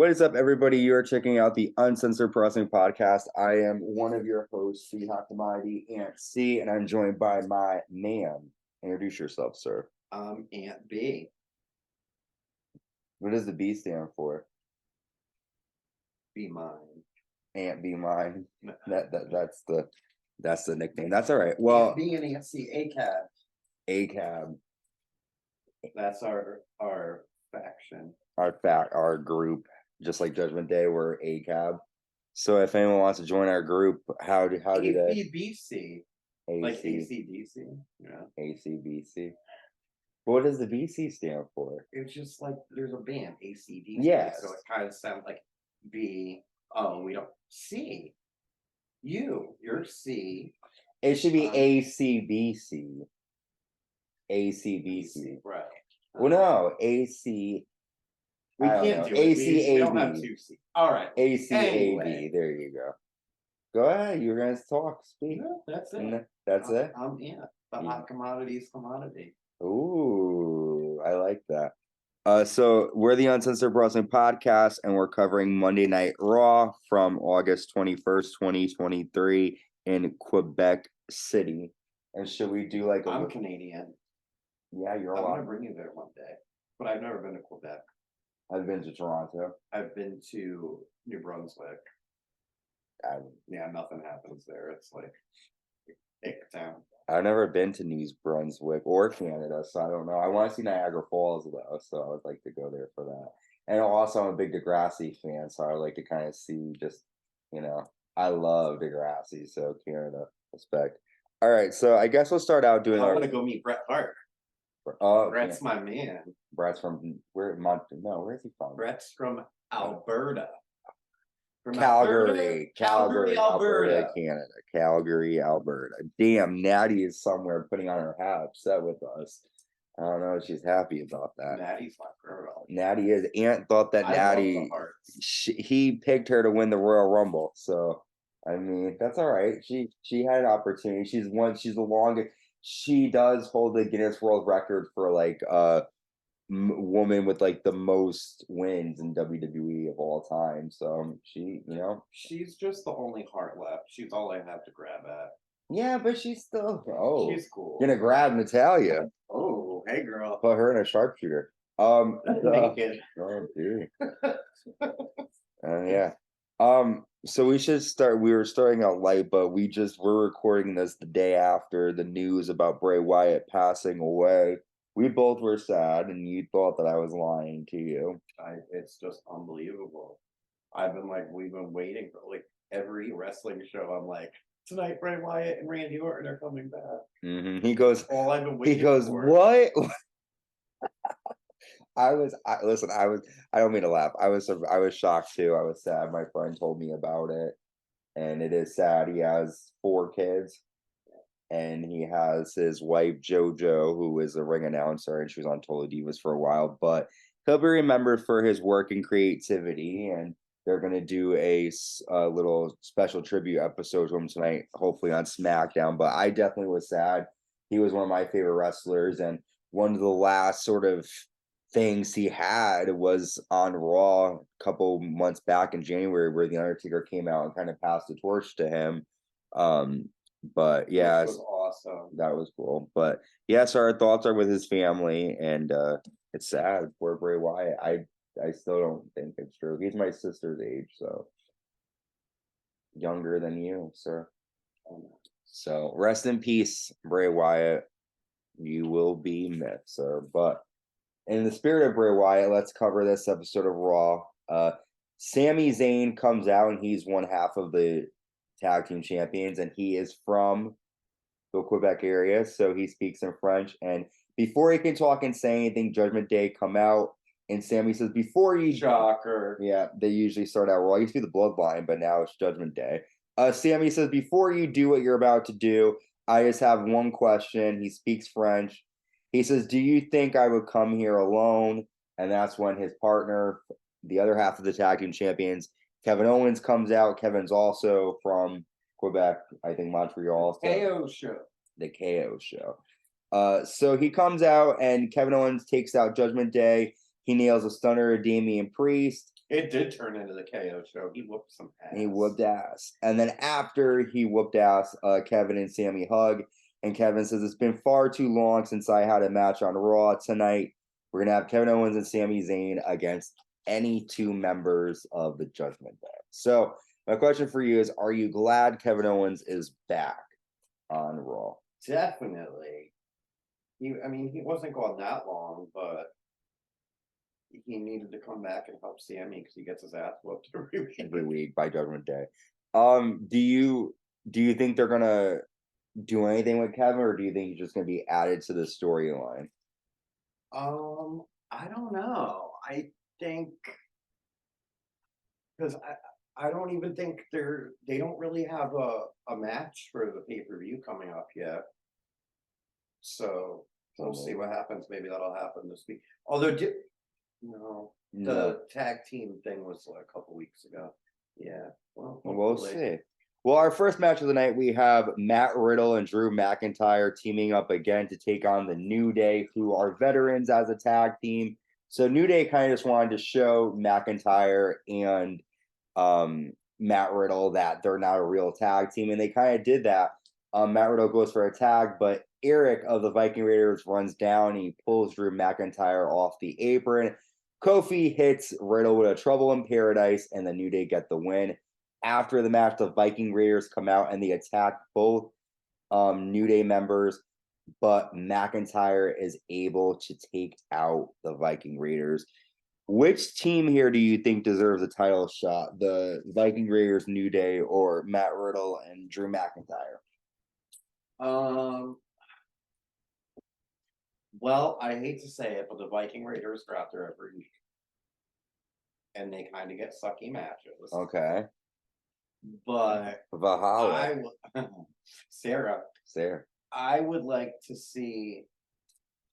What is up, everybody? You are checking out the Uncensored Pro Wrestling Podcast. I am one of your hosts, C. Hakamadi, Aunt C, and I'm joined by my man. Introduce yourself, sir. Aunt B. What does the B stand for? Be mine. Aunt B mine. That's the nickname. That's all right. Well, Aunt B and Aunt C, ACAB. ACAB. That's our faction. Our group, just like Judgment Day, we're ACAB. So if anyone wants to join our group, how do they? ACBC. Like ACDC. Yeah. ACBC. What does the BC stand for? It's just like there's a band, ACDC. Yes. So it kind of sounds like B. Oh, we don't C. You're C. It should be ACBC. ACBC. Right. Well, no, AC. We can't do it. We don't have two C. All right. ACAB. Anyway. There you go. Go ahead. You were going to talk. Speak. No, that's it. No, that's it? I'm in. The hot commodities commodity. Ooh, I like that. So we're the Uncensored Pro Wrestling Podcast, and we're covering Monday Night Raw from August 21st, 2023 in Quebec City. And should we do like I'm Canadian. Yeah, you're I want to bring you there one day, but I've never been to Quebec. I've been to Toronto. I've been to New Brunswick. Nothing happens there. It's like ick town. I've never been to New Brunswick or Canada, so I don't know. I want to see Niagara Falls though, so I would like to go there for that. And also, I'm a big Degrassi fan, so I would like to kind of see just, I love Degrassi, so Canada, respect. All right, so I guess we'll start out doing. I want to go meet Bret Hart. Bret's my man. Bret's from where? Where is he from? Bret's from Alberta. From Calgary, Alberta, Canada. Calgary, Alberta. Damn, Natty is somewhere putting on her hat, upset with us. I don't know if she's happy about that. Natty's my girl. Natty is. Aunt thought that Natty, he picked her to win the Royal Rumble. So, I mean, that's all right. She had an opportunity. She's the longest. She does hold the Guinness World Record for like woman with like the most wins in WWE of all time. So she's just the only heart left. She's all I have to grab at. Yeah, but she's still she's cool. Gonna grab Natalya. Oh, hey girl. Put her in a sharpshooter. Naked. Oh, dude. Yeah. So we should start. We were starting out light, but we're recording this the day after the news about Bray Wyatt passing away. We both were sad, and you thought that I was lying to you. It's just unbelievable. We've been waiting for like every wrestling show. I'm like, tonight Bray Wyatt and Randy Orton are coming back. Mm-hmm. He goes, all I've been waiting for. He goes, what? I don't mean to laugh. I was shocked too. I was sad. My friend told me about it, and it is sad. He has 4 kids. And he has his wife, JoJo, who is a ring announcer, and she was on Total Divas for a while. But he'll be remembered for his work and creativity. And they're going to do a little special tribute episode to him tonight, hopefully on SmackDown. But I definitely was sad. He was one of my favorite wrestlers. And one of the last sort of things he had was on Raw a couple months back in January, where The Undertaker came out and kind of passed the torch to him. But yeah, that was awesome. That was cool. But yes, our thoughts are with his family, and it's sad for Bray Wyatt. I still don't think it's true. He's my sister's age, so younger than you, sir. So rest in peace, Bray Wyatt. You will be missed, sir. But in the spirit of Bray Wyatt, let's cover this episode of Raw. Sami Zayn comes out, and he's one half of the tag team champions, and he is from the Quebec area, so he speaks in French. And before he can talk and say anything, Judgment Day come out, and Sami says, before you... Shocker. Yeah, they usually start out Raw. It used to be the Bloodline, but now it's Judgment Day. Sami says, before you do what you're about to do, I just have one question. He speaks French. He says, do you think I would come here alone? And that's when his partner, the other half of the tag team champions, Kevin Owens, comes out. Kevin's also from Quebec, I think Montreal. The KO show. So he comes out, and Kevin Owens takes out Judgment Day. He nails a stunner to Damian Priest. It did turn into the KO show. He whooped some ass. He whooped ass. And then after he whooped ass, Kevin and Sami hug. And Kevin says, it's been far too long since I had a match on Raw. Tonight, we're going to have Kevin Owens and Sami Zayn against any two members of the Judgment Day. So my question for you is, are you glad Kevin Owens is back on Raw? Definitely. He wasn't gone that long, but he needed to come back and help Sami because he gets his ass whooped every week by Judgment Day. Do you think they're gonna do anything with Kevin, or do you think he's just gonna be added to the storyline? I don't know. I think because I don't even think they don't really have a match for the pay-per-view coming up yet. So we'll see what happens. Maybe that'll happen this week. Although no, the tag team thing was like a couple weeks ago. Yeah. Well, we'll see. Well, our first match of the night, we have Matt Riddle and Drew McIntyre teaming up again to take on the New Day, who are veterans as a tag team. So New Day kind of just wanted to show McIntyre and Matt Riddle that they're not a real tag team, and they kind of did that. Matt Riddle goes for a tag, but Eric of the Viking Raiders runs down. He pulls Drew McIntyre off the apron. Kofi hits Riddle with a Trouble in Paradise, and the New Day get the win. After the match, the Viking Raiders come out and they attack both New Day members, but McIntyre is able to take out the Viking Raiders. Which team here do you think deserves a title shot? The Viking Raiders, New Day, or Matt Riddle and Drew McIntyre? Well, I hate to say it, but the Viking Raiders are out there every week. And they kind of get sucky matches. Okay. But Valhalla. Sarah. I would like to see.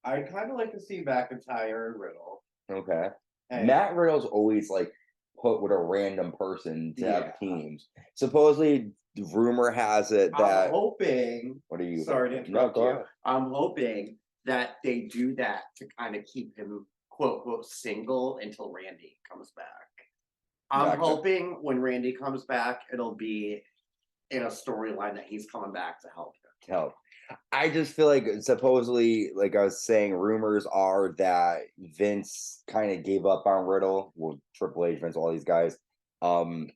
I'd kind of like to see McIntyre and Riddle. Okay. Matt Riddle's always like put with a random person to have teams. Supposedly, rumor has it that I'm hoping. What are you? Sorry to interrupt you. I'm hoping that they do that to kind of keep him quote unquote single until Randy comes back. I'm hoping when Randy comes back, it'll be in a storyline that he's coming back to help him. I just feel like supposedly, like I was saying, rumors are that Vince kind of gave up on Riddle, well, Triple H, Vince, all these guys. And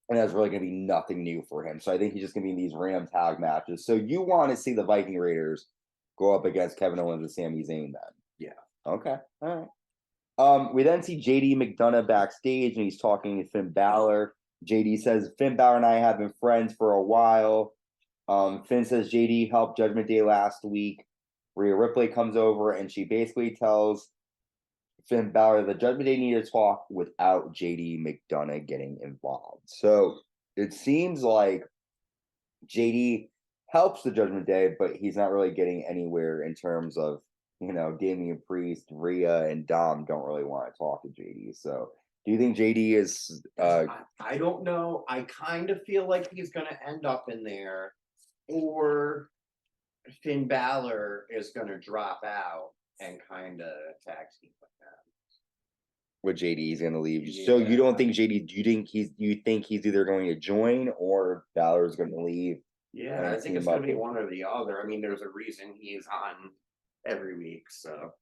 that's really going to be nothing new for him. So I think he's just going to be in these random tag matches. So you want to see the Viking Raiders go up against Kevin Owens and Sami Zayn then? Yeah. Okay. All right. We then see JD McDonough backstage, and he's talking to Finn Balor. JD says, Finn Balor and I have been friends for a while. Finn says JD helped Judgment Day last week. Rhea Ripley comes over, and she basically tells Finn Balor the Judgment Day need to talk without JD McDonough getting involved. So it seems like JD helps the Judgment Day, but he's not really getting anywhere in terms of, Damian Priest, Rhea, and Dom don't really want to talk to JD. So do you think JD is... I don't know. I kind of feel like he's going to end up in there, or Finn Balor is going to drop out and kind of tag team with them. With JD is going to leave. Yeah. So you don't think JD... You think he's either going to join or Balor's going to leave? Yeah, I think it's going to be one or the other. I mean, there's a reason he's on every week, so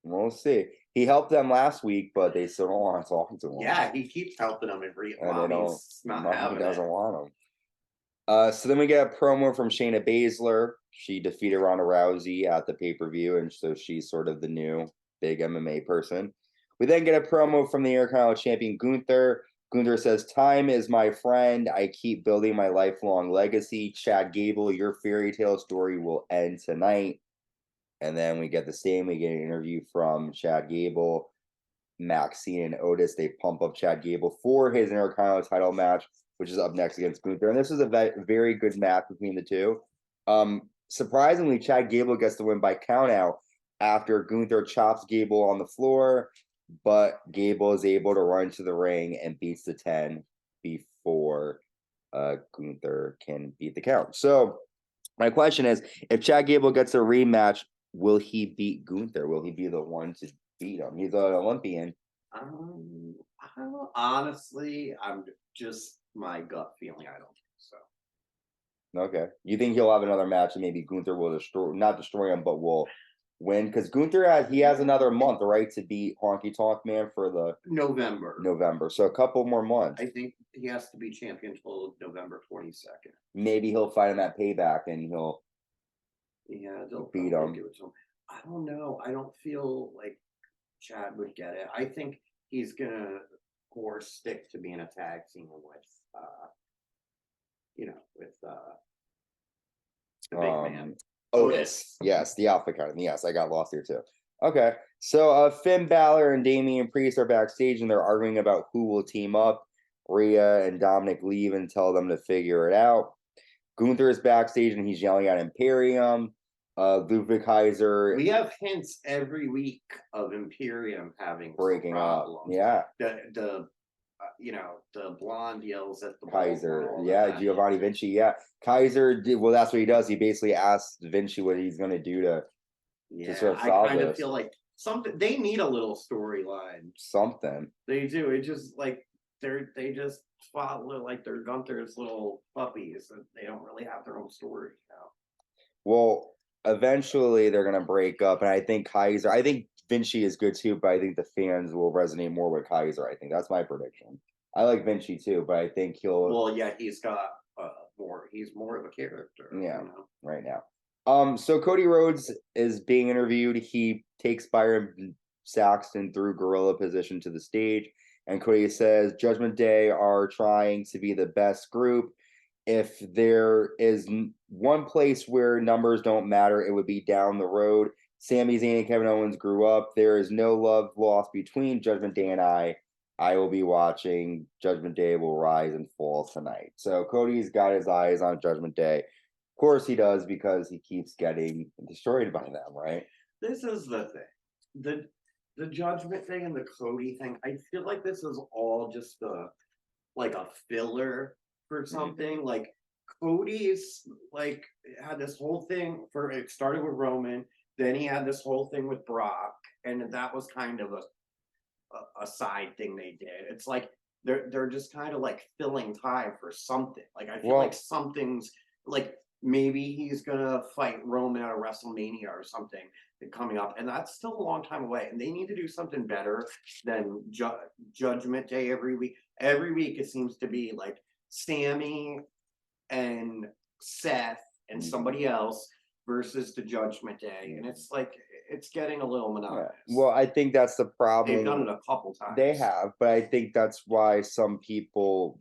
we'll see. He helped them last week, but they still don't want to talk to him. Yeah, he keeps helping them every week. He doesn't want them. So then we get a promo from Shayna Baszler. She defeated Ronda Rousey at the pay-per-view, and so she's sort of the new big MMA person. We then get a promo from the Intercontinental Champion Gunther. Gunther says, time is my friend. I keep building my lifelong legacy. Chad Gable, your fairy tale story will end tonight. And then we get the same. We get an interview from Chad Gable, Maxine, and Otis. They pump up Chad Gable for his Intercontinental title match, which is up next against Gunther. And this is a very good match between the two. Surprisingly, Chad Gable gets the win by countout after Gunther chops Gable on the floor, but Gable is able to run to the ring and beats the 10 before Gunther can beat the count. So my question is, if Chad Gable gets a rematch, will he beat Gunther? Will he be the one to beat him? He's an Olympian. I don't know. Honestly, I'm just my gut feeling. I don't think so. Okay. You think he'll have another match and maybe Gunther will not destroy him, but will win? Because Gunther has another month, right, to beat Honky Tonk Man for the November. November. So a couple more months. I think he has to be champion till November 22nd. Maybe he'll fight him at Payback and he'll they'll beat probably him. give it to him. I don't know. I don't feel like Chad would get it. I think he's gonna or stick to being a tag team with with the big man. Otis. Yes, the Alpha Academy. Yes, I got lost here too. Okay. So Finn Balor and Damian Priest are backstage and they're arguing about who will team up. Rhea and Dominic leave and tell them to figure it out. Gunther is backstage and he's yelling at Imperium. Ludwig Kaiser. We have hints every week of Imperium having breaking up. Yeah. The blonde yells at the Kaiser. Yeah, Giovanni Vinci. Yeah. Kaiser did well, that's what he does. He basically asks Vinci what he's gonna do to sort of solve I kind this. of feel like something they need a little storyline. Something. They do. It just like they just follow like they're Gunther's little puppies and they don't really have their own story, Well, eventually they're gonna break up, and I think Vinci is good too, but I think the fans will resonate more with Kaiser. I think that's my prediction. I like Vinci too, but I think he'll. Well, yeah, he's got more. He's more of a character. Yeah, right now. So Cody Rhodes is being interviewed. He takes Byron Saxton through gorilla position to the stage, and Cody says Judgment Day are trying to be the best group. If there is one place where numbers don't matter, it would be down the road. Sami Zayn and Kevin Owens grew up. There is no love lost between Judgment Day and I. I will be watching. Judgment Day will rise and fall tonight. So Cody's got his eyes on Judgment Day. Of course he does, because he keeps getting destroyed by them, right? This is the thing. The Judgment thing and the Cody thing, I feel like this is all just a filler for something. Mm-hmm. Like Cody's like had this whole thing it started with Roman, then he had this whole thing with Brock, and that was kind of a side thing they did. It's like they're just kind of like filling time for something. Like I feel like something's like maybe he's gonna fight Roman at a WrestleMania or something coming up, and that's still a long time away. And they need to do something better than Judgment Day every week. Every week it seems to be like Sami and Seth and somebody else versus the Judgment Day, and it's like it's getting a little monotonous. Well, I think that's the problem. They've done it a couple times. They have, but I think that's why some people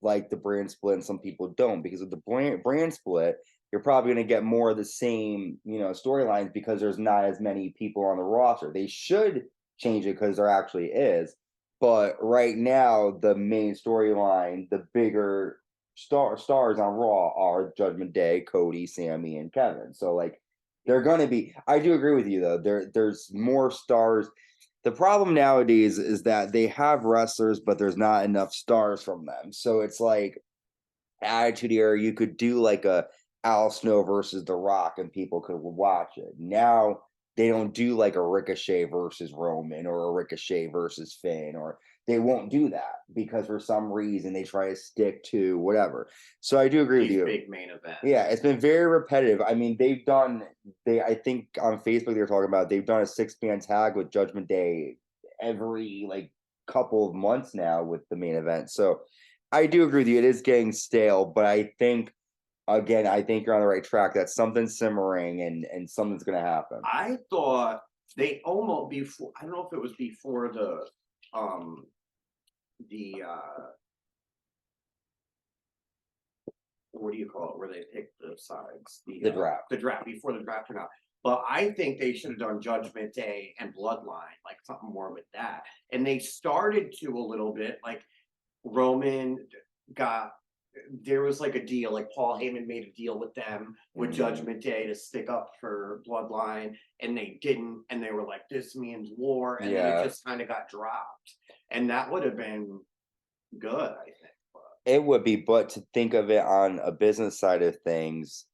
like the brand split and some people don't, because of the brand split, you're probably going to get more of the same, storylines, because there's not as many people on the roster. They should change it because there actually is, but right now the main storyline, the bigger stars on Raw are Judgment Day, Cody, Sami, and Kevin. So like they're going to be. I do agree with you though. There's more stars. The problem nowadays is that they have wrestlers, but there's not enough stars from them. So it's like Attitude Era, you could do like a Al Snow versus The Rock and people could watch it. Now they don't do like a Ricochet versus Roman or a Ricochet versus Finn, or they won't do that because for some reason they try to stick to whatever. So I do agree with you. Big main event. Yeah, it's been very repetitive. I mean, I think on Facebook they're talking about they've done a 6-man tag with Judgment Day every like couple of months now with the main event. So I do agree with you. It is getting stale, but I think you're on the right track. That's something simmering and something's going to happen. I thought they almost before. I don't know if it was before the what do you call it, where they pick the sides? The draft. The draft, before the draft or not. But I think they should have done Judgment Day and Bloodline, like something more with that. And they started to a little bit, like Roman there was like a deal, like Paul Heyman made a deal with them with Judgment Day to stick up for Bloodline, and they didn't, and they were like, this means war, and then it just kind of got dropped. And that would have been good, I think. It would be, but to think of it on a business side of things,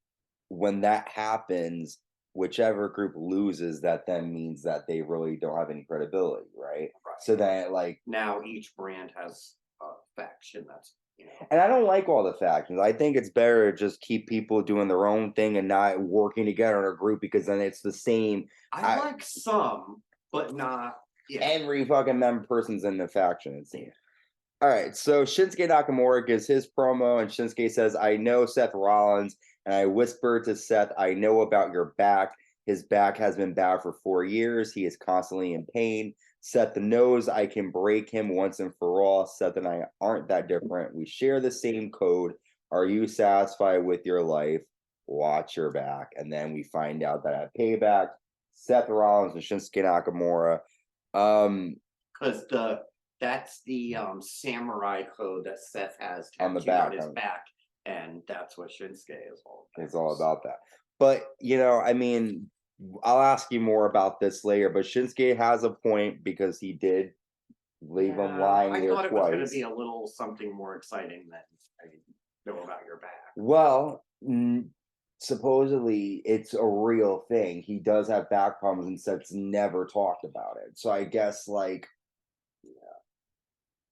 when that happens, whichever group loses, that then means that they really don't have any credibility, right? Right. So that, like, now each brand has a faction that's, you know. and I don't like all the factions. I think it's better to just keep people doing their own thing and not working together in a group, because then it's the same. I like some, but not Every fucking member person's in the faction, it seems. All right, so Shinsuke Nakamura gives his promo, and Shinsuke says, I know Seth Rollins, and I whispered to Seth, I know about your back. His back has been bad for 4 years. He is constantly in pain. Seth knows I can break him once and for all. Seth and I aren't that different. We share the same code. Are you satisfied with your life? Watch your back. And then we find out that at Payback, Seth Rollins and Shinsuke Nakamura. because that's the samurai code that Seth has On the tattooed on back, his back, and that's what Shinsuke is all about. It's all about that. But, I mean, I'll ask you more about this later, but Shinsuke has a point because he did leave him lying I there thought it was going to twice. be a little something more exciting than I know about your back. Well, supposedly it's a real thing. He does have back problems, and Seth's never talked about it. So I guess, like,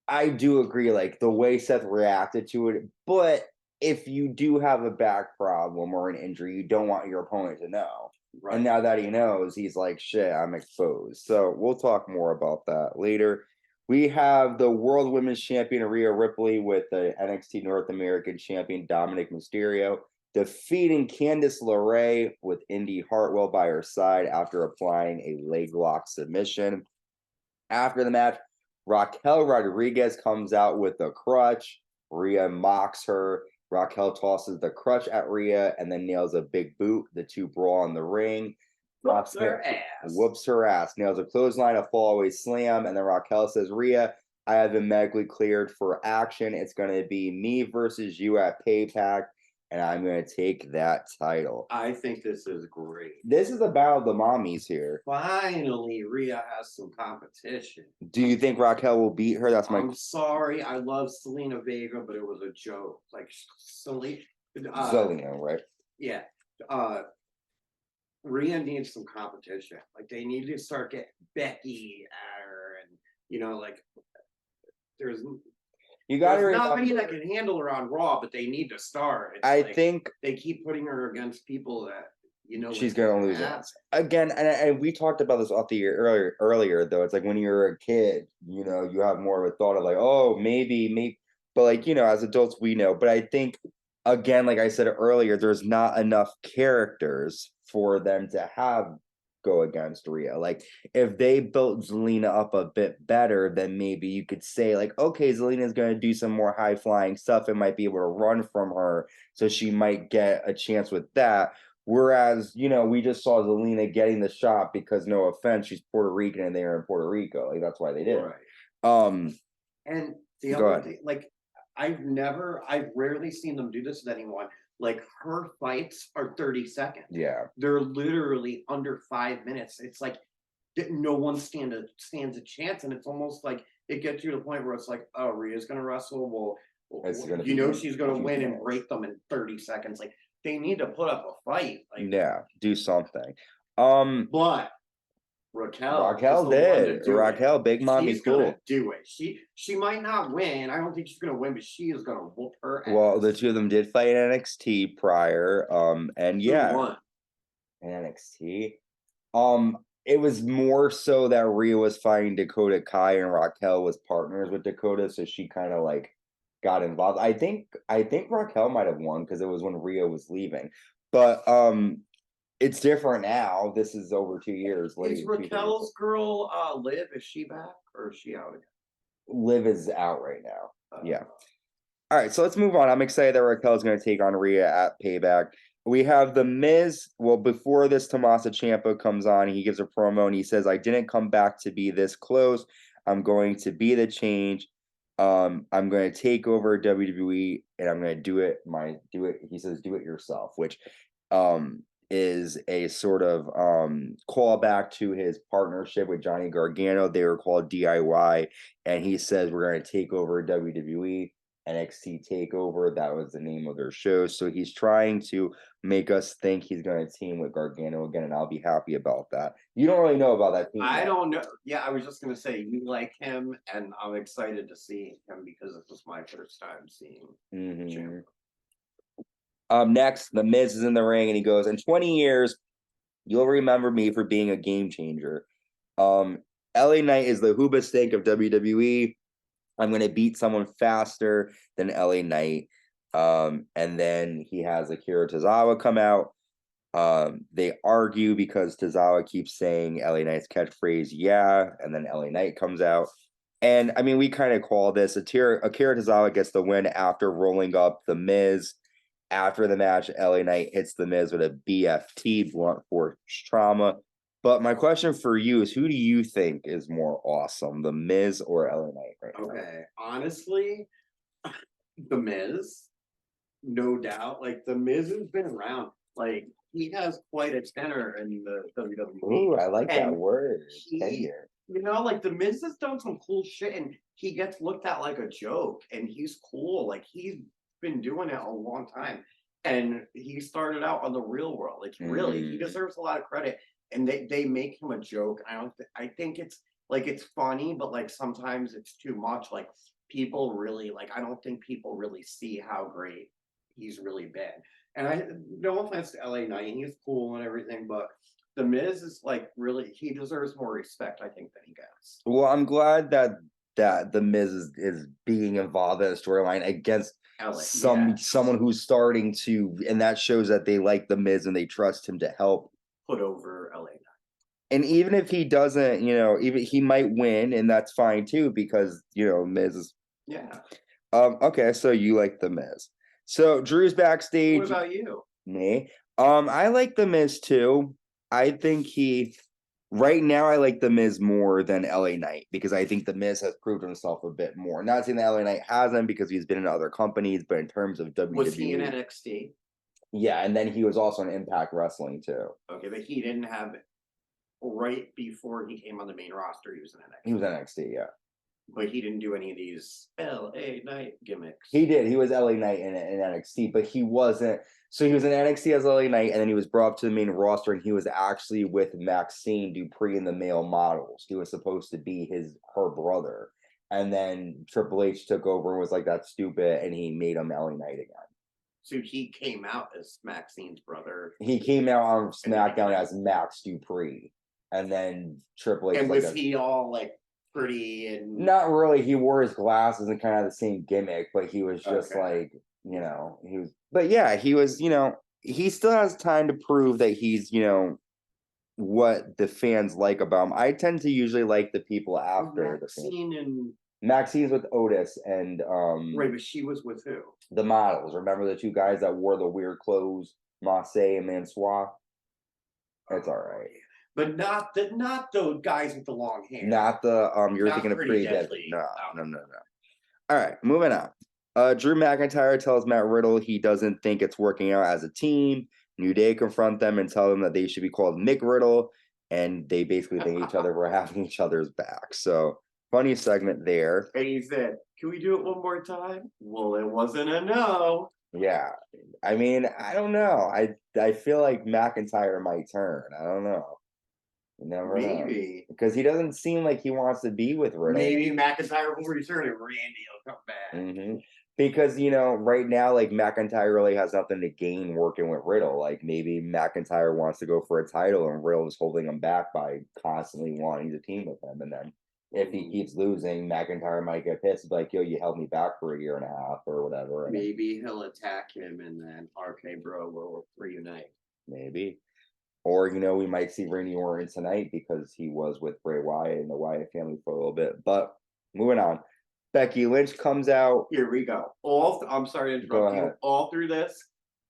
I do agree, like, the way Seth reacted to it. But if you do have a back problem or an injury, you don't want your opponent to know. Right. And now that he knows, he's like, shit, I'm exposed. So we'll talk more about that later. We have the World Women's Champion Rhea Ripley with the NXT North American Champion Dominic Mysterio defeating Candice LeRae with Indy Hartwell by her side after applying a leg lock submission. After the match, Raquel Rodriguez comes out with a crutch. Rhea mocks her. Raquel tosses the crutch at Rhea and then nails a big boot. The two brawl in the ring. Whoops her ass. Nails a clothesline, a fallaway slam, and then Raquel says, Rhea, I have been medically cleared for action. It's going to be me versus you at Payback, and I'm going to take that title. I think this is great. This is the battle of the mommies here. Finally, Rhea has some competition. Do you think Raquel will beat her? I'm sorry, I love Selena Vega, but it was a joke. Like Selena, right? Yeah. Rhea needs some competition. Like they need to start getting Becky at her, and like there's nobody that can handle her on Raw, but they need to start. I think they keep putting her against people that she's gonna lose it again. And we talked about this off the year earlier though. It's like when you're a kid, you have more of a thought of like, oh, maybe, but like as adults we know. But I think again, like I said earlier, there's not enough characters for them to have go against Rhea. Like if they built Zelina up a bit better, then maybe you could say like, okay, Zelina's going to do some more high flying stuff and might be able to run from her, so she might get a chance with that. Whereas we just saw Zelina getting the shot because, no offense, she's Puerto Rican and they are in Puerto Rico. Like that's why they did. Right. And the other thing, like I've rarely seen them do this with anyone. Like her fights are 30 seconds. Yeah. They're literally under 5 minutes. It's like no one stands a chance. And it's almost like it gets you to the point where it's like, oh, Rhea's going to wrestle. Well, she's going to win and break them in 30 seconds. Like they need to put up a fight. Like, yeah, do something. But Raquel did. Raquel, big mommy, she's cool. Gonna do it. She might not win. I don't think she's gonna win, but she is gonna whoop her ass. Well, the two of them did fight in NXT prior. And yeah, who won? In NXT. It was more so that Rhea was fighting Dakota Kai and Raquel was partners with Dakota, so she kind of like got involved. I think Raquel might have won because it was when Rhea was leaving, but it's different now. This is over 2 years later. Is Raquel's girl Liv? Is she back or is she out again? Liv is out right now. Yeah. All right, so let's move on. I'm excited that Raquel is going to take on Rhea at Payback. We have The Miz. Well, before this, Tommaso Ciampa comes on. He gives a promo and he says, I didn't come back to be this close. I'm going to be the change. I'm going to take over WWE and I'm going to do it. He says, do it yourself, which is a sort of callback to his partnership with Johnny Gargano. They were called DIY, and he says we're going to take over WWE. NXT Takeover. That was the name of their show. So he's trying to make us think he's going to team with Gargano again, and I'll be happy about that. You don't really know about that team. I don't know. Yeah, I was just gonna say you like him, and I'm excited to see him because this was my first time seeing him. Next, The Miz is in the ring, and he goes, "In 20 years, you'll remember me for being a game changer. LA Knight is the Hoobastank of WWE. I'm going to beat someone faster than LA Knight." And then he has Akira Tozawa come out. They argue because Tozawa keeps saying LA Knight's catchphrase, "Yeah," and then LA Knight comes out. And I mean, we kind of call this Akira Tozawa gets the win after rolling up The Miz. After the match, LA Knight hits The Miz with a BFT, blunt force trauma. But my question for you is, who do you think is more awesome, The Miz or LA Knight right now? Okay, honestly, The Miz, no doubt. Like, The Miz has been around. Like, he has quite a tenor in the WWE. Ooh, I like that And word. tenure. You know, like, The Miz has done some cool shit, and he gets looked at like a joke, and he's cool. Like, he's been doing it a long time, and he started out on the real world. Like, really, he deserves a lot of credit. And they make him a joke. I think it's like it's funny, but like sometimes it's too much. Like people really like. I don't think people really see how great he's really been. And I no offense to LA Knight, he's cool and everything, but The Miz is like really he deserves more respect, I think, than he gets. Well, I'm glad that The Miz is being involved in a storyline against someone who's starting to, and that shows that they like The Miz and they trust him to help put over LA Knight. And even if he doesn't, even he might win, and that's fine too, because Miz is. Yeah. Okay, so you like The Miz. So Drew's backstage. What about you? Me. I like The Miz too. I think right now I like The Miz more than LA Knight because I think The Miz has proved himself a bit more. Not saying that LA Knight hasn't because he's been in other companies, but in terms of WWE. Was he in NXT? Yeah, and then he was also in Impact Wrestling too. Okay, but he didn't have it right before he came on the main roster. He was in NXT. He was NXT, yeah. But he didn't do any of these LA Knight gimmicks. He did. He was LA Knight in NXT, but he wasn't. So he was in NXT as LA Knight, and then he was brought up to the main roster, and he was actually with Maxine Dupree in the male models. He was supposed to be her brother. And then Triple H took over and was like, "That's stupid," and he made him LA Knight again. So he came out as Maxine's brother. He came out on SmackDown as Max Dupree. And then Triple H. And was he all like pretty and not really? He wore his glasses and kind of the same gimmick, but he was just like, he was. But yeah, he was. He still has time to prove that he's, what the fans like about him. I tend to usually like the people after Maxine's with Otis and right, but she was with who? The models. Remember the two guys that wore the weird clothes, Marseille and Mansois? That's all right. But not those guys with the long hair. Not the you're thinking of Pretty Deadly. No. All right, moving on. Drew McIntyre tells Matt Riddle he doesn't think it's working out as a team. New Day confront them and tell them that they should be called Mick Riddle, and they basically thank each other for having each other's back. So funny segment there. And he said, "Can we do it one more time?" Well, it wasn't a no. Yeah, I mean, I don't know. I feel like McIntyre might turn. I don't know. You never know. Because he doesn't seem like he wants to be with Riddle. Maybe McIntyre will return and Randy will come back. Mm-hmm. Because, right now, like, McIntyre really has nothing to gain working with Riddle. Like, maybe McIntyre wants to go for a title and Riddle is holding him back by constantly wanting to team with him. And then if he keeps losing, McIntyre might get pissed, like, "Yo, you held me back for a year and a half," or whatever. Maybe he'll attack him and then RK Bro will reunite. Maybe. Or, we might see Randy Orton tonight because he was with Bray Wyatt and the Wyatt family for a little bit. But moving on. Becky Lynch comes out. Here we go. I'm sorry to interrupt you. All through this,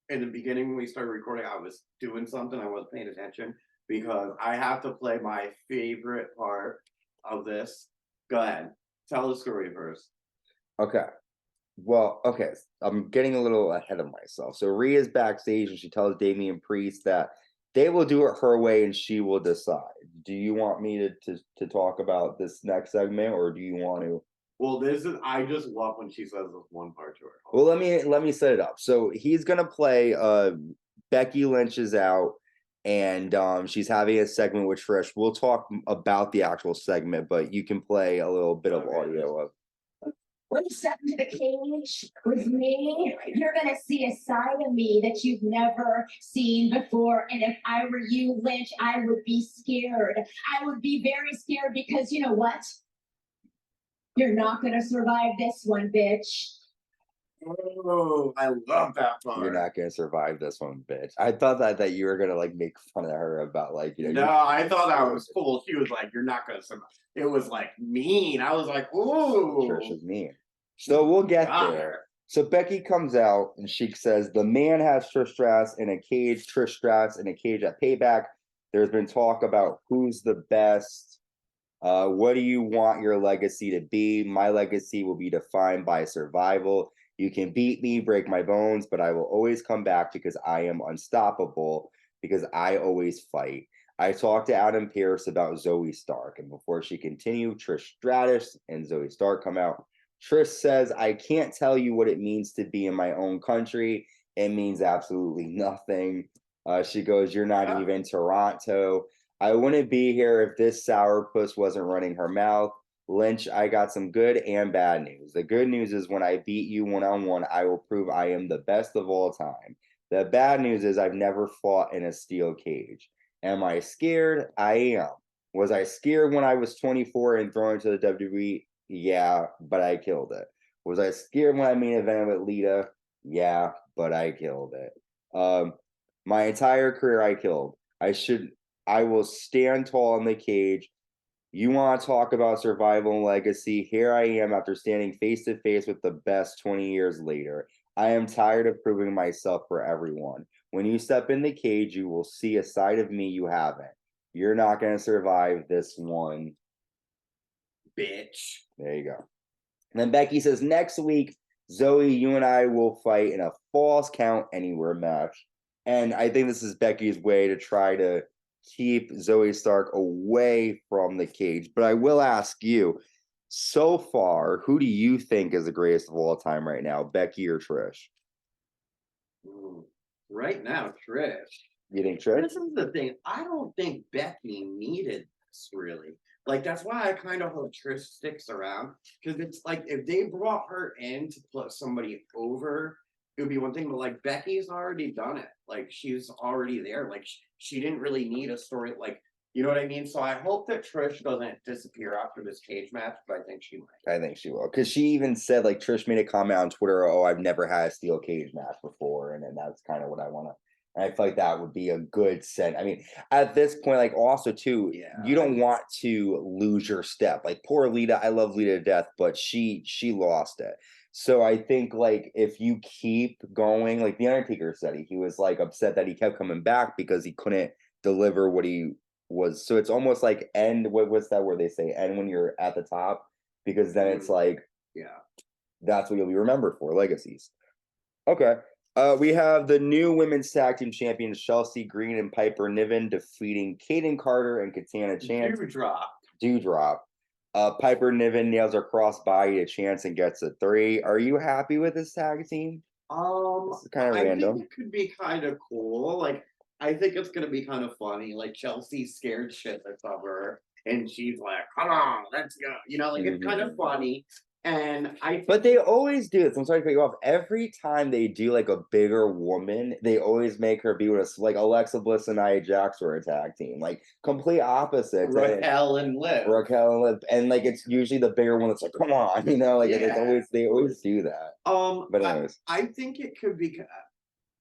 in the beginning when we started recording, I was doing something. I wasn't paying attention because I have to play my favorite part of this. Go ahead. Tell the story first. Okay. Well, okay. I'm getting a little ahead of myself. So Rhea's backstage and she tells Damian Priest that they will do it her way and she will decide. Do you want me to talk about this next segment or do you want to? Well, I just love when she says this one part to her. Well, let me set it up. So he's gonna play. Becky Lynch is out, and she's having a segment with Trish. We'll talk about the actual segment, but you can play a little bit of audio of. When you step into the cage with me, you're going to see a side of me that you've never seen before. And if I were you, Lynch, I would be scared. I would be very scared because you know what? You're not going to survive this one, bitch. Oh, I love that part. You're not gonna survive this one, bitch. I thought that you were gonna like make fun of her about like No, I thought that was cool. She was like, "You're not gonna survive." It was like mean. I was like, "Ooh, Trish is mean." So we'll get there. So Becky comes out and she says the man has Trish Stratus in a cage. Trish Stratus in a cage at Payback. There's been talk about who's the best. What do you want your legacy to be? My legacy will be defined by survival. You can beat me, break my bones, but I will always come back because I am unstoppable, because I always fight. I talked to Adam Pearce about Zoe Stark, and before she continued, Trish Stratus and Zoe Stark come out. Trish says, I can't tell you what it means to be in my own country. It means absolutely nothing. She goes, you're not even Toronto. I wouldn't be here if this sourpuss wasn't running her mouth. Lynch, I got some good and bad news. The good news is when I beat you one-on-one, I will prove I am the best of all time. The bad news is I've never fought in a steel cage. Am I scared? I am. Was I scared when I was 24 and thrown into the WWE? Yeah, but I killed it. Was I scared when I main evented with Lita? Yeah, but I killed it. My entire career I killed. I will stand tall in the cage. You want to talk about survival and legacy? Here I am after standing face to face with the best 20 years later. I am tired of proving myself for everyone. When you step in the cage, you will see a side of me you haven't. You're not going to survive this one. Bitch. There you go. And then Becky says, next week, Zoe, you and I will fight in a falls count anywhere match. And I think this is Becky's way to try to keep Zoe Stark away from the cage. But I will ask you, so far, who do you think is the greatest of all time right now, Becky or Trish? Right now, Trish. You think Trish? This is the thing. I don't think Becky needed this really. Like that's why I kind of hope Trish sticks around, because it's like if they brought her in to put somebody over, it would be one thing. But like Becky's already done it. Like she's already there. Like she didn't really need a story. Like you know what I mean. So I hope that Trish doesn't disappear after this cage match, but I think she might. I think she will, because she even said like Trish made a comment on Twitter. Oh, I've never had a steel cage match before, and then that's kind of what I want to. And I feel like that would be a good sense. I mean, at this point, like also too, you don't want to lose your step. Like poor Lita, I love Lita to death, but she lost it. So I think like if you keep going, like the Undertaker said, he was like upset that he kept coming back because he couldn't deliver what he was. So it's almost like end. What's that where they say end when you're at the top? Because then it's like, that's what you'll be remembered for, legacies. Okay. We have the new women's tag team champions, Chelsea Green and Piper Niven, defeating Kaden Carter and Katana Chance. Dewdrop. Piper Niven nails her crossbody to Chance and gets a 3. Are you happy with this tag team? It's kind of random. I think it could be kind of cool. Like, I think it's gonna be kind of funny. Like Chelsea's scared shitless of her, and she's like, "Come on, let's go." You know, like it's kind of funny. And but they always do this. I'm sorry to cut you off. Every time they do like a bigger woman, they always make her be with us. Like Alexa Bliss and Nia Jax were a tag team, like complete opposites. Raquel and Liv, and like it's usually the bigger one that's like, come on, you know, like they always do that. But anyways, I think it could be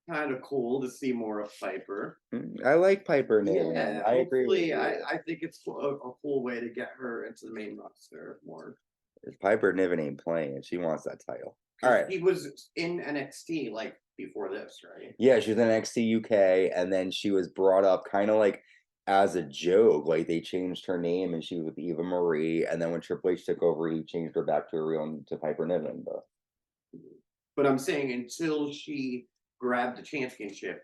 kind of cool to see more of Piper. I like Piper now. Yeah, I agree with you. I think it's a cool way to get her into the main roster more. Piper Niven ain't playing. She wants that title. All right. He was in NXT like before this, right? Yeah, she was in NXT UK, and then she was brought up kind of like as a joke. Like they changed her name, and she was with Eva Marie. And then when Triple H took over, he changed her back to her real name, to Piper Niven. But I'm saying until she grabbed the championship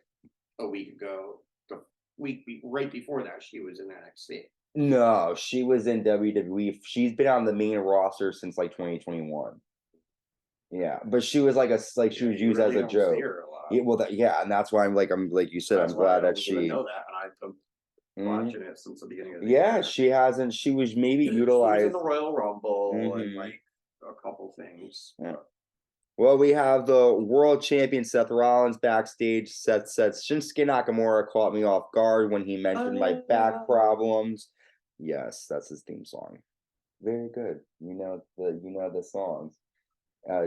a week ago, the week right before that, she was in NXT. No, she was in WWE. She's been on the main roster since like 2021. Yeah, but she was she was You used as really a don't see joke. her a lot. Yeah, well, yeah, and that's why I'm like you said, That's I'm why I glad don't that even she. know that, and I've been Mhm. watching it since the beginning of the Yeah, year. she hasn't. She was maybe She was in utilized. the Royal Rumble and Mhm. like a couple things. Yeah. Well, we have the world champion Seth Rollins backstage. Seth says Shinsuke Nakamura caught me off guard when he mentioned my back problems. Yes, that's his theme song. Very good. You know the songs.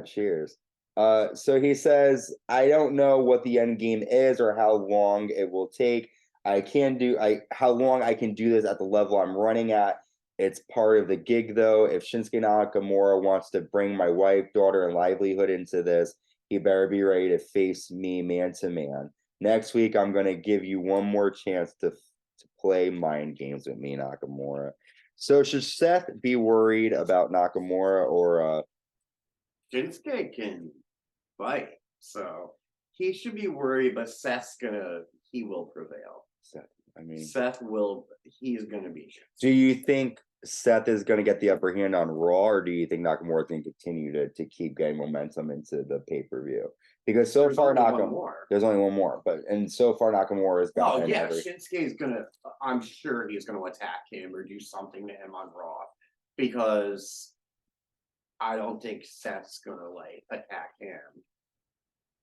Cheers. So he says, I don't know what the end game is or how long it will take. How long I can do this at the level I'm running at. It's part of the gig though. If Shinsuke Nakamura wants to bring my wife, daughter, and livelihood into this, he better be ready to face me man to man. Next week, I'm gonna give you one more chance to play mind games with me, Nakamura. So should Seth be worried about Nakamura or Shinsuke can fight, so he should be worried, but he will prevail. Seth? I mean, He's gonna beat you. do you think Seth is going to get the upper hand on Raw, or do you think Nakamura can continue to keep getting momentum into the pay-per-view? Because so There's far only one Nakamura, more. there's only one more, and so far Nakamura has Oh gotten yeah, every. Shinsuke's gonna. I'm sure he's gonna attack him or do something to him on Raw, because I don't think Seth's gonna like attack him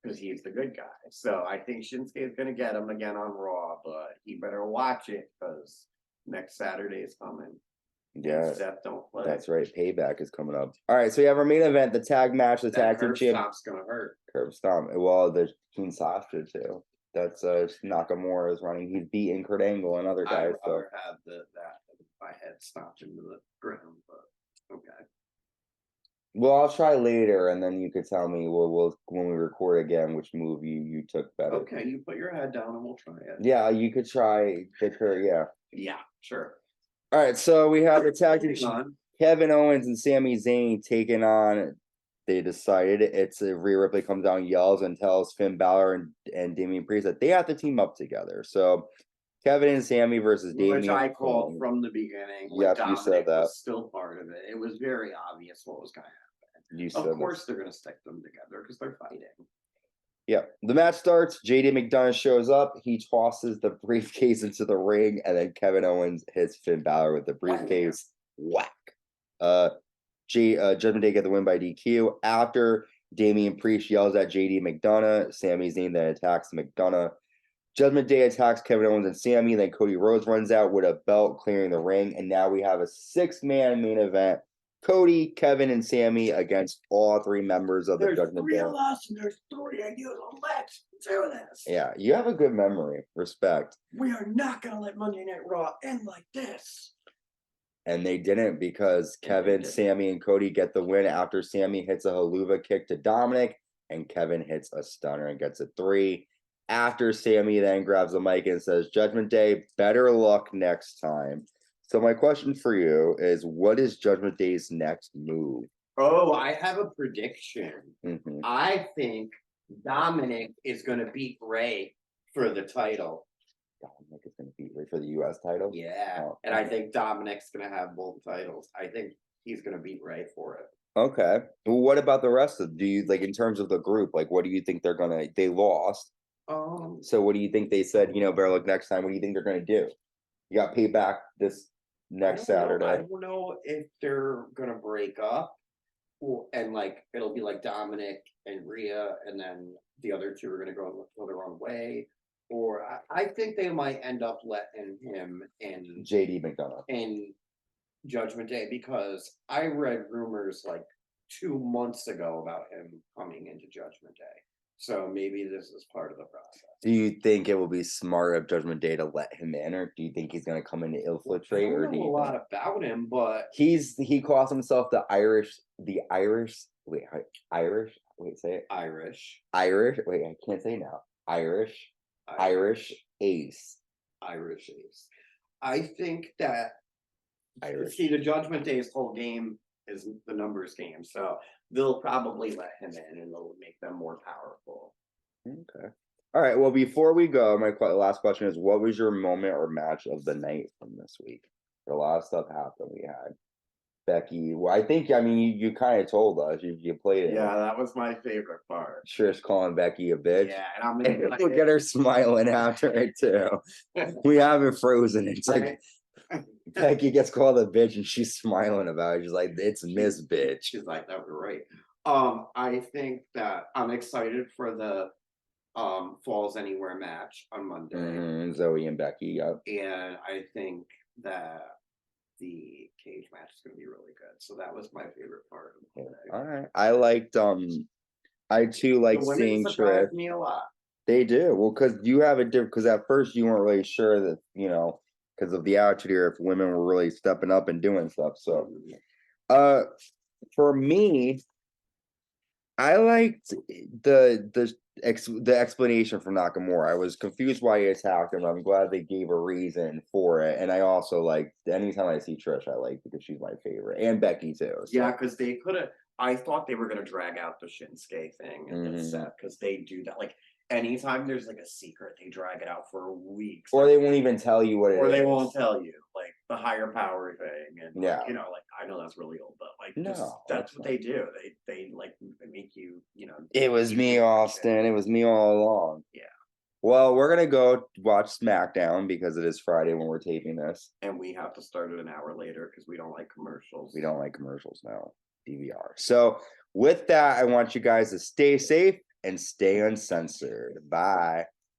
because he's the good guy. So I think Shinsuke is gonna get him again on Raw, but he better watch it because next Saturday is coming. Yeah, Seth don't play. that's right. Payback is coming up. All right, so we have our main event, the tag match, the That tag team curb champ. stomp's gonna hurt. Curb stomp. Well, there's King Sasha too. That's Nakamura is running. He's beating Kurt Angle and other I'd guys. So rather have that if my head stomped into the ground, but okay. well, I'll try later, and then you could tell me. We'll when we record again, which move you took better. Okay, you put your head down and we'll try it. Yeah, you could try the Kurt. Yeah. Yeah, sure. All right, so we have the tag team. Moving on. Kevin Owens and Sami Zayn taking on. They decided it's Rhea Ripley comes down, yells, and tells Finn Balor and Damian Priest that they have to team up together. So Kevin and Sami versus Damian. Which I called from the beginning. Yep, you said that. Was still part of it. It was very obvious what was going to happen. Of course, they're going to stick them together because they're fighting. Yeah, the match starts. JD McDonough shows up. He tosses the briefcase into the ring, and then Kevin Owens hits Finn Balor with the briefcase. Whack. Judgment Day get the win by DQ. After Damian Priest yells at JD McDonough, Sami Zayn then attacks McDonough. Judgment Day attacks Kevin Owens and Sami. Then Cody Rhodes runs out with a belt, clearing the ring, and now we have a 6-man main event. Cody, Kevin, and Sami against all 3 members of the Judgment Day. There's 3 of us, and there's 3 of you. Let's do this. Yeah, you have a good memory. Respect. We are not going to let Monday Night Raw end like this. And they didn't, because Kevin, Sami, and Cody get the win after Sami hits a haluva kick to Dominic, and Kevin hits a stunner and gets a 3. After Sami then grabs the mic and says, Judgment Day, better luck next time. So my question for you is, what is Judgment Day's next move? Oh, I have a prediction. Mm-hmm. I think Dominic is going to beat Ray for the title. Dominic is going to beat Ray for the U.S. title? Yeah, and I think Dominic's going to have both titles. I think he's going to beat Ray for it. Okay. Well, what about the rest of? Do you like in terms of the group? Like, what do you think they're gonna? They lost. So what do you think they said? Better luck next time. What do you think they're gonna do? You got payback this next Saturday. I don't know if they're gonna break up, and like it'll be like Dominic and Rhea, and then the other 2 are gonna go their own way. Or I think they might end up letting him in JD McDonough in Judgment Day, because I read rumors like 2 months ago about him coming into Judgment Day. So maybe this is part of the process. Do you think it will be smart of Judgment Day to let him in, or do you think he's going to come in to infiltrate? I don't know a lot about him, but he calls himself the Irish. Wait, say it. Irish. Wait, I can't say now. Irish Ace. Irish Ace. I think that Irish. See, the Judgment Day's whole game is the numbers game, so they'll probably let him in, and they'll make them more powerful. Okay. All right. Well, before we go, my last question is: what was your moment or match of the night from this week? A lot of stuff happened. We had Becky. Well, I think, I mean, you kind of told us. You played it. Yeah, that was my favorite part. Trish calling Becky a bitch. Yeah, and I'm Look at her smiling after it too. We have it frozen. It's like Becky gets called a bitch and she's smiling about it. She's like, it's Miss Bitch. She's like, that was right. I think that I'm excited for the Falls Anywhere match on Monday. Zoe and Becky, yep. And I think that the cage match is going to be really good. So that was my favorite part of the day. All right. I liked I too like seeing Trish. Me a lot. They do. Well, because you have a different, because at first you weren't really sure that, you know, because of the attitude here, if women were really stepping up and doing stuff. So for me, I liked the explanation from Nakamura. I was confused why he attacked him. I'm glad they gave a reason for it. And I also like anytime I see Trish, I like because she's my favorite. And Becky too. So. Yeah, because they could have. I thought they were gonna drag out the Shinsuke thing and Seth because they do that. Like anytime there's like a secret, they drag it out for weeks. Or they won't even tell you what it is. Or they won't tell you, like the higher power thing. And yeah, like, you know, like I know that's really old, but like no, that's what they do. They like make you, you know. It was me, Austin. It was me all along. Yeah. Well, we're gonna go watch SmackDown because it is Friday when we're taping this. And we have to start it an hour later because we don't like commercials. We don't like commercials now. DVR. So with that, I want you guys to stay safe and stay uncensored. Bye.